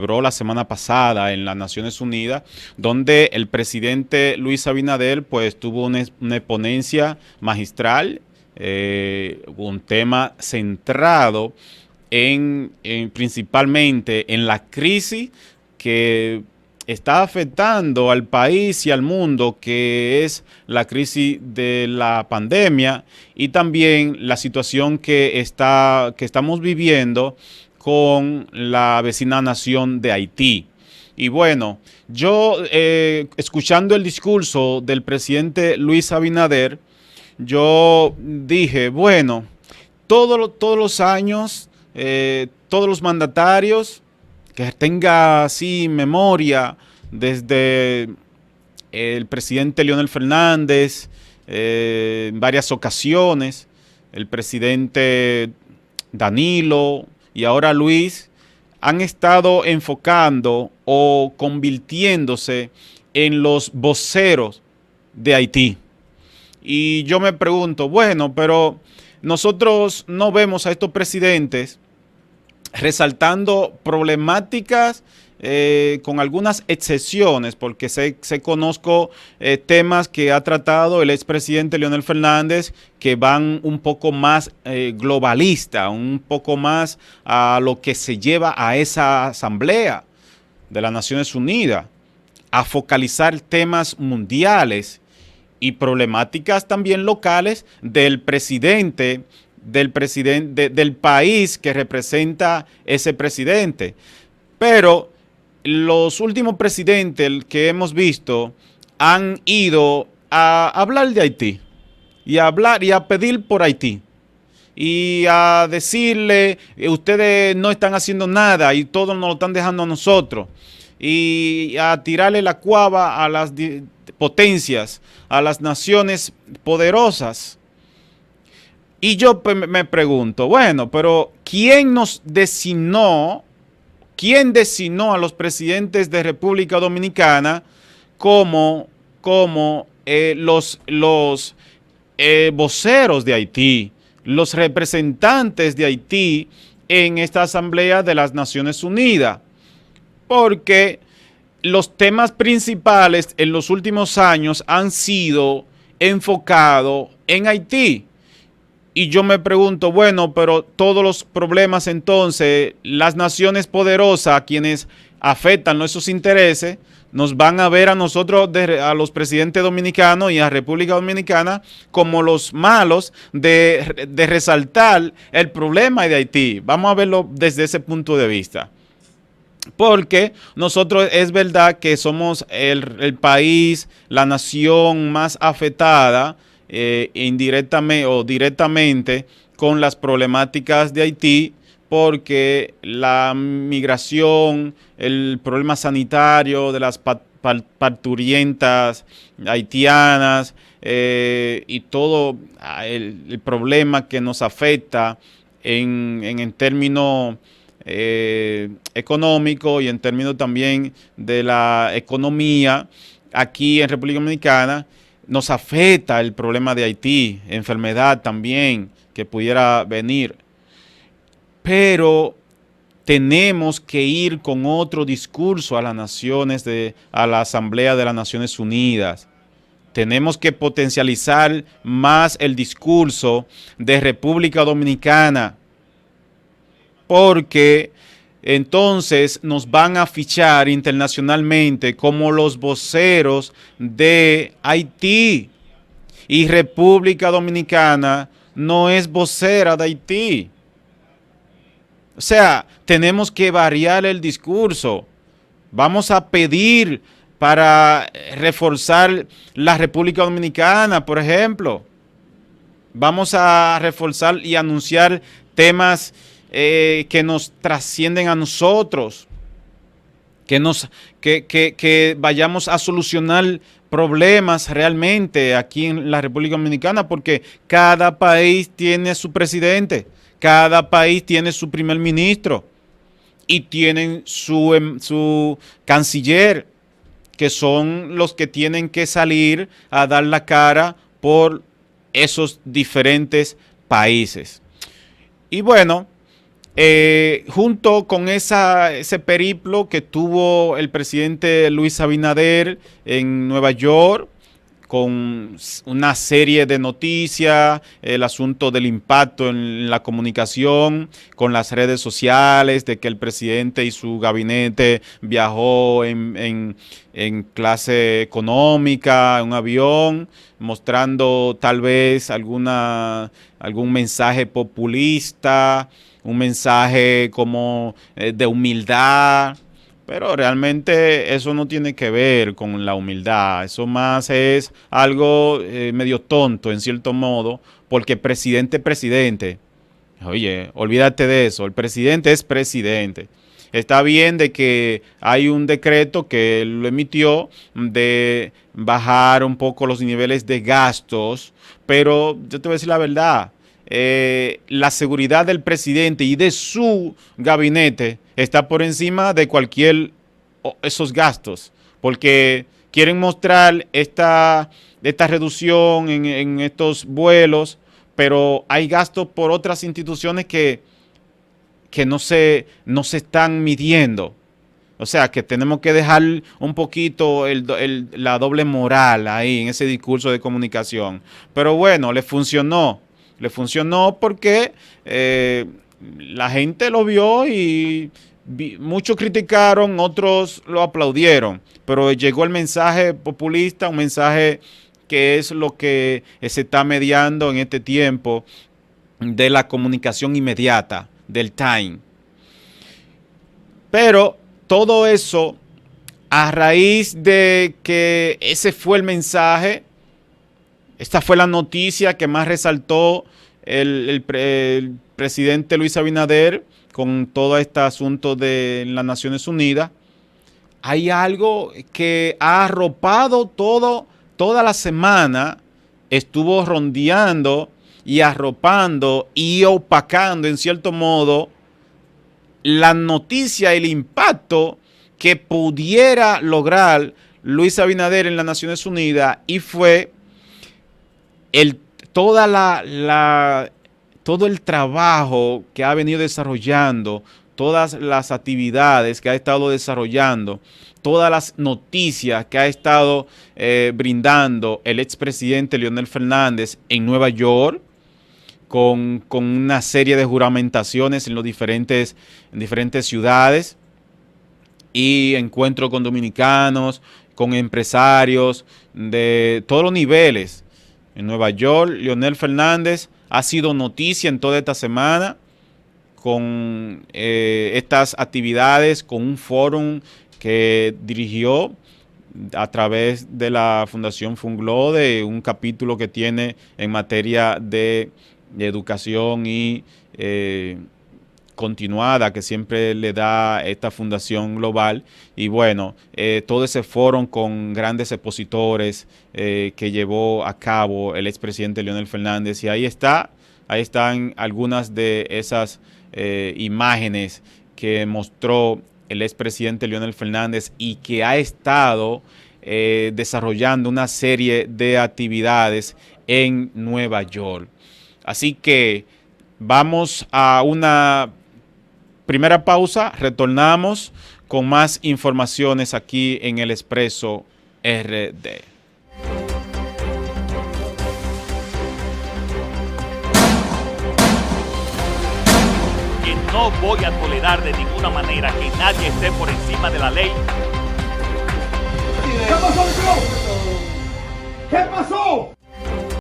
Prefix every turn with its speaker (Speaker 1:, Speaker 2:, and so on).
Speaker 1: celebró la semana pasada en las Naciones Unidas, donde el presidente Luis Abinader pues tuvo una ponencia magistral, un tema centrado principalmente en la crisis que está afectando al país y al mundo, que es la crisis de la pandemia y también la situación que estamos viviendo con la vecina nación de Haití. Y bueno, yo escuchando el discurso del presidente Luis Abinader, yo dije, bueno, todos los años, todos los mandatarios que tenga así memoria, desde el presidente Leonel Fernández, en varias ocasiones, el presidente Danilo y ahora Luis, han estado enfocando o convirtiéndose en los voceros de Haití. Y yo me pregunto, bueno, pero nosotros no vemos a estos presidentes resaltando problemáticas, con algunas excepciones, porque conozco temas que ha tratado el expresidente Leonel Fernández que van un poco más globalista, un poco más a lo que se lleva a esa asamblea de las Naciones Unidas, a focalizar temas mundiales y problemáticas también locales del país que representa ese presidente. Pero los últimos presidentes que hemos visto han ido a hablar de Haití y a hablar y a pedir por Haití y a decirle, ustedes no están haciendo nada y todo nos lo están dejando a nosotros, y a tirarle la cuava a las potencias, a las naciones poderosas. Y yo me pregunto, bueno, pero quién designó a los presidentes de República Dominicana como los voceros de Haití, los representantes de Haití en esta Asamblea de las Naciones Unidas? Porque los temas principales en los últimos años han sido enfocados en Haití. Y yo me pregunto, bueno, pero todos los problemas entonces, las naciones poderosas, a quienes afectan nuestros intereses, nos van a ver a nosotros, a los presidentes dominicanos y a República Dominicana, como los malos de resaltar el problema de Haití. Vamos a verlo desde ese punto de vista. Porque nosotros es verdad que somos el país, la nación más afectada, indirectamente o directamente, con las problemáticas de Haití, porque la migración, el problema sanitario de las parturientas haitianas, y todo el problema que nos afecta en términos económico y en términos también de la economía aquí en República Dominicana, nos afecta el problema de Haití, enfermedad también que pudiera venir. Pero tenemos que ir con otro discurso a las naciones, a la Asamblea de las Naciones Unidas. Tenemos que potencializar más el discurso de República Dominicana, porque entonces nos van a fichar internacionalmente como los voceros de Haití. Y República Dominicana no es vocera de Haití. O sea, tenemos que variar el discurso. Vamos a pedir para reforzar la República Dominicana, por ejemplo. Vamos a reforzar y anunciar temas que nos trascienden a nosotros, que vayamos a solucionar problemas realmente aquí en la República Dominicana, porque cada país tiene su presidente, cada país tiene su primer ministro y tienen su canciller, que son los que tienen que salir a dar la cara por esos diferentes países. Y bueno, junto con ese periplo que tuvo el presidente Luis Abinader en Nueva York, con una serie de noticias, el asunto del impacto en la comunicación, con las redes sociales, de que el presidente y su gabinete viajó en clase económica, en un avión, mostrando tal vez algún mensaje populista, un mensaje como de humildad. Pero realmente eso no tiene que ver con la humildad, eso más es algo medio tonto en cierto modo, porque presidente es presidente. Oye, olvídate de eso, el presidente es presidente. Está bien de que hay un decreto que lo emitió de bajar un poco los niveles de gastos, pero yo te voy a decir la verdad, la seguridad del presidente y de su gabinete está por encima de cualquier esos gastos, porque quieren mostrar esta reducción en estos vuelos, pero hay gastos por otras instituciones que no se están midiendo. O sea, que tenemos que dejar un poquito la doble moral ahí en ese discurso de comunicación. Pero bueno, le funcionó. Le funcionó porque la gente lo vio y muchos criticaron, otros lo aplaudieron. Pero llegó el mensaje populista, un mensaje que es lo que se está mediando en este tiempo de la comunicación inmediata, del time. Pero todo eso, a raíz de que ese fue el mensaje, esta fue la noticia que más resaltó el presidente Luis Abinader con todo este asunto de las Naciones Unidas. Hay algo que ha arropado toda la semana, estuvo rondeando y arropando y opacando en cierto modo la noticia, el impacto que pudiera lograr Luis Abinader en las Naciones Unidas, y fue todo el trabajo que ha venido desarrollando, todas las actividades que ha estado desarrollando, todas las noticias que ha estado brindando el expresidente Leonel Fernández en Nueva York, con una serie de juramentaciones en diferentes ciudades y encuentros con dominicanos, con empresarios de todos los niveles. En Nueva York, Leonel Fernández ha sido noticia en toda esta semana con estas actividades, con un fórum que dirigió a través de la Fundación Funglo, de un capítulo que tiene en materia de educación y continuada que siempre le da esta Fundación Global. Y bueno, todo ese foro con grandes expositores que llevó a cabo el expresidente Leonel Fernández, y ahí están algunas de esas imágenes que mostró el expresidente Leonel Fernández y que ha estado desarrollando una serie de actividades en Nueva York. Así que vamos a una primera pausa, retornamos con más informaciones aquí en El Expreso RD.
Speaker 2: Que no voy a tolerar de ninguna manera que nadie esté por encima de la ley.
Speaker 3: ¿Qué pasó, Joe? ¿Qué pasó?